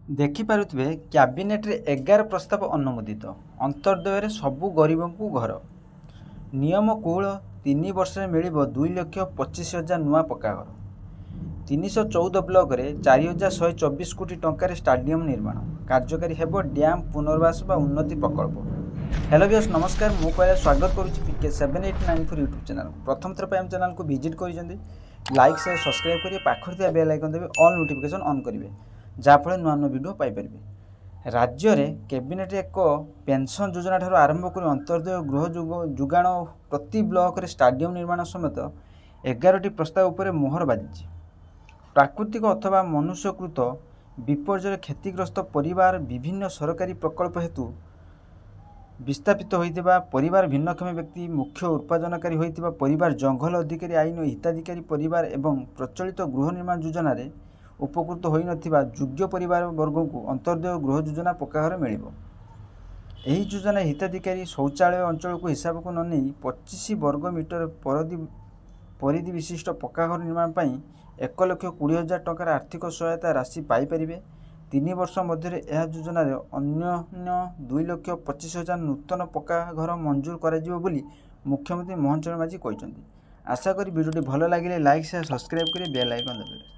ଦେଖିପାରୁଥିବେ କ୍ୟାବିନେଟ୍ରେ 11 ପ୍ରସ୍ତାବ ଅନୁମୋଦିତ। ଅନ୍ତର୍ଦ୍ଦୟରେ ସବୁ ଗରିବଙ୍କୁ ଘର। ନିୟମ କୋହଳ 3 ବର୍ଷରେ ମିଳିବ 2,25,000 ନୂଆ ପକ୍କାଘର। 314 ବ୍ଲକରେ 4,124 କୋଟି ଟଙ୍କାରେ ଷ୍ଟାଡିୟମ ନିର୍ମାଣ। କାର୍ଯ୍ୟକାରୀ ହେବ ଡ୍ୟାମ୍ ପୁନର୍ବାସ ବା ଉନ୍ନତି ପ୍ରକଳ୍ପ। हेलो व्यूअर्स नमस्कार मु कहले स्वागत करुच्ची पीके 7894 यूट्यूब चैनल। प्रथम थर पर चैनल को विजिट कर लाइक शेयर सब्सक्राइब करिए पाखर थिया बेल आइकन देबे ऑल नोटिफिकेशन ऑन करिवे जाफल नुआ नुआ वीडियो पाई परिबे। राज्य रे कैबिनेट एक पेंशन योजना ठार आरंभ कर अंतर्दय गृह जुगाण प्रति ब्लॉक रे स्टाडियम निर्माण समेत 11टी प्रस्ताव उपर मोहर बाजी। प्राकृतिक अथवा मनुष्यकृत विपर्यय क्षतिग्रस्त परिवार विभिन्न सरकारी प्रकल्प हेतु विस्थापित होइतिबा परिवार भिन्नक्षम व्यक्ति मुख्य उत्पादनकारी होइतिबा परिवार जंगल अधिकारी आईन हिताधिकारी परिवार एवं प्रचलित गृह निर्माण योजना रे उपकृत होई नथिबा योग्य परिवार वर्ग को अंतर्दय गृह योजना पक्काघर मिलिबो। एही योजना हिताधिकारी शौचालय अंचल को हिसाब को न नहीं 25 वर्ग मीटर परिधि विशिष्ट पक्काघर निर्माण पई 1,20,000 टंकार आर्थिक सहायता राशि पाई परिबे। 3 वर्ष मध्य यह योजना अन्य 2,25,000 नूतन पक्का घर मंजूर कर मुख्यमंत्री मोहन चरण माझी कहते। आशा करी वीडियो भल लगे लाइक शेयर सब्सक्राइब करें बेल आइकन दबाइए।